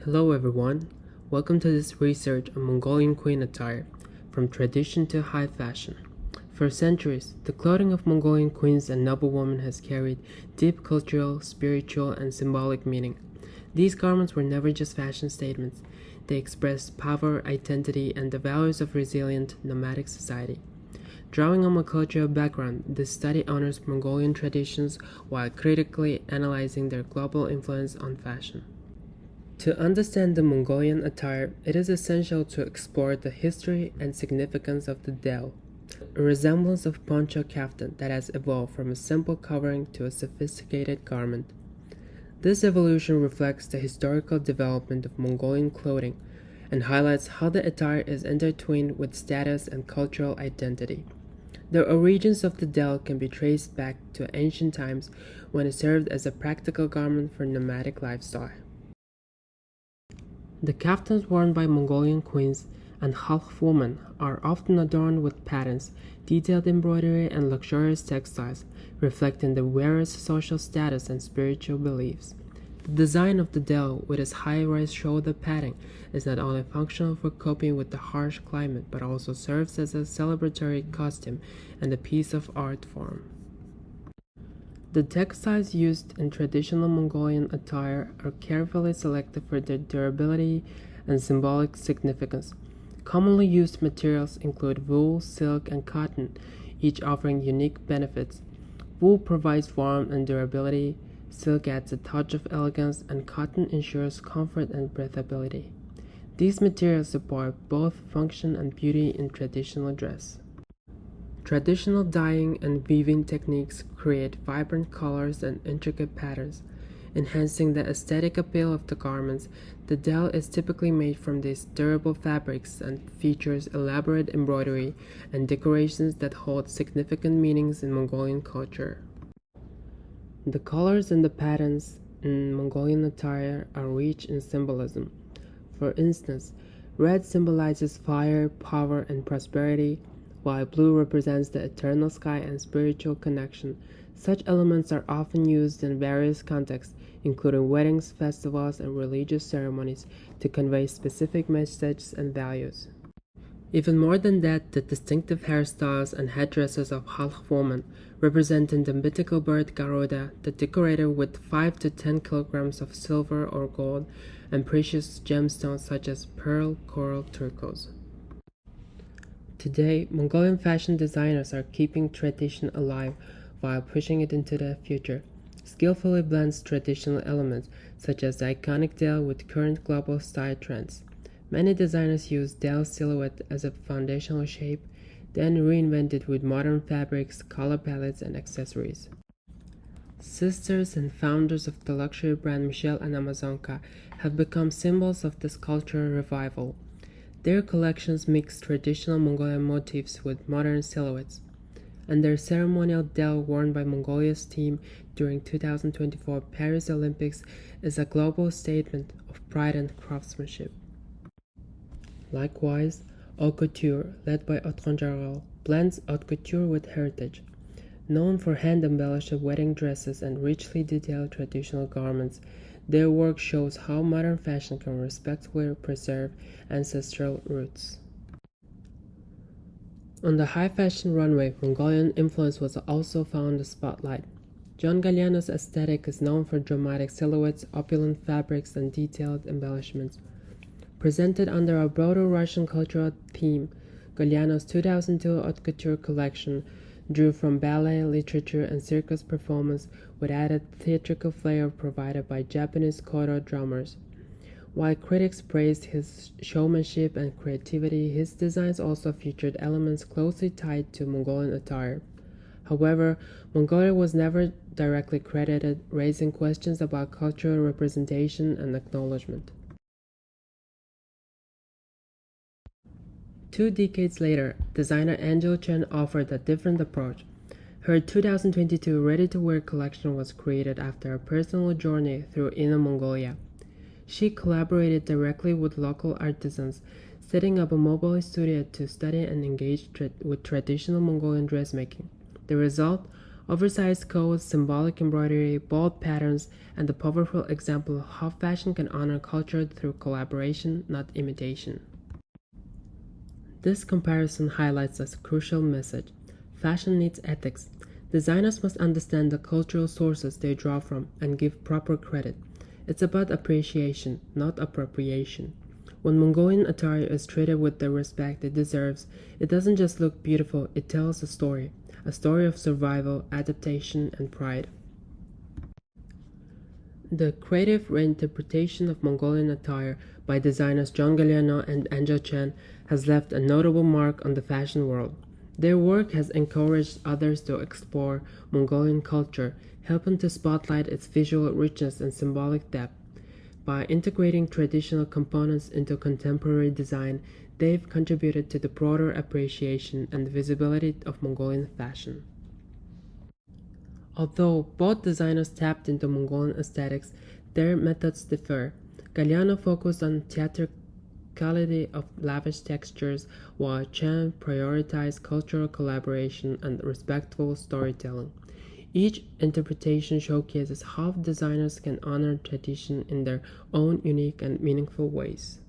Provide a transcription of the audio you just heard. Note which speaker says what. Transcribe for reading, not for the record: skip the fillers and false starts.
Speaker 1: Hello everyone, welcome to this research on Mongolian queen attire, from tradition to high fashion. For centuries, the clothing of Mongolian queens and noblewomen has carried deep cultural, spiritual, and symbolic meaning. These garments were never just fashion statements, they expressed power, identity, and the values of resilient, nomadic society. Drawing on my cultural background, this study honors Mongolian traditions while critically analyzing their global influence on fashion. To understand the Mongolian attire, it is essential to explore the history and significance of the del, a resemblance of poncho kaftan that has evolved from a simple covering to a sophisticated garment. This evolution reflects the historical development of Mongolian clothing and highlights how the attire is intertwined with status and cultural identity. The origins of the del can be traced back to ancient times when it served as a practical garment for nomadic lifestyle. The kaftans worn by Mongolian queens and half women are often adorned with patterns, detailed embroidery, and luxurious textiles, reflecting the wearer's social status and spiritual beliefs. The design of the del with its high-rise shoulder padding is not only functional for coping with the harsh climate, but also serves as a celebratory costume and a piece of art form. The textiles used in traditional Mongolian attire are carefully selected for their durability and symbolic significance. Commonly used materials include wool, silk, and cotton, each offering unique benefits. Wool provides warmth and durability, silk adds a touch of elegance, and cotton ensures comfort and breathability. These materials support both function and beauty in traditional dress. Traditional dyeing and weaving techniques create vibrant colors and intricate patterns, enhancing the aesthetic appeal of the garments. The del is typically made from these durable fabrics and features elaborate embroidery and decorations that hold significant meanings in Mongolian culture. The colors and the patterns in Mongolian attire are rich in symbolism. For instance, red symbolizes fire, power, and prosperity, while blue represents the eternal sky and spiritual connection. Such elements are often used in various contexts, including weddings, festivals, and religious ceremonies, to convey specific messages and values. Even more than that, the distinctive hairstyles and headdresses of half women, representing the mythical bird Garuda, the decorated with 5 to 10 kilograms of silver or gold, and precious gemstones such as pearl, coral, turquoise. Today, Mongolian fashion designers are keeping tradition alive while pushing it into the future. Skillfully blends traditional elements such as the iconic del with current global style trends. Many designers use del silhouette as a foundational shape, then reinvent it with modern fabrics, color palettes, and accessories. Sisters and founders of the luxury brand Michelle and Amazonka have become symbols of this cultural revival. Their collections mix traditional Mongolian motifs with modern silhouettes, and their ceremonial del worn by Mongolia's team during 2024 Paris Olympics is a global statement of pride and craftsmanship. Likewise, haute couture, led by Attire, blends haute couture with heritage. Known for hand-embellished wedding dresses and richly detailed traditional garments, their work shows how modern fashion can respectfully preserve ancestral roots. On the high fashion runway, Mongolian influence was also found in the spotlight. John Galliano's aesthetic is known for dramatic silhouettes, opulent fabrics, and detailed embellishments. Presented under a broader Russian cultural theme, Galliano's 2002 haute couture collection drew from ballet, literature, and circus performance with added theatrical flair provided by Japanese koto drummers. While critics praised his showmanship and creativity, his designs also featured elements closely tied to Mongolian attire. However, Mongolia was never directly credited, raising questions about cultural representation and acknowledgement. 2 decades later, designer Angela Chen offered a different approach. Her 2022 ready-to-wear collection was created after a personal journey through Inner Mongolia. She collaborated directly with local artisans, setting up a mobile studio to study and engage with traditional Mongolian dressmaking. The result? Oversized coats, symbolic embroidery, bold patterns, and the powerful example of how fashion can honor culture through collaboration, not imitation. This comparison highlights a crucial message. Fashion needs ethics. Designers must understand the cultural sources they draw from and give proper credit. It's about appreciation, not appropriation. When Mongolian attire is treated with the respect it deserves, it doesn't just look beautiful, it tells a story of survival, adaptation, and pride. The creative reinterpretation of Mongolian attire by designers John Galliano and Angel Chen has left a notable mark on the fashion world. Their work has encouraged others to explore Mongolian culture, helping to spotlight its visual richness and symbolic depth. By integrating traditional components into contemporary design, they've contributed to the broader appreciation and visibility of Mongolian fashion. Although both designers tapped into Mongolian aesthetics, their methods differ. Galliano focused on theatricality of lavish textures, while Chen prioritized cultural collaboration and respectful storytelling. Each interpretation showcases how designers can honor tradition in their own unique and meaningful ways.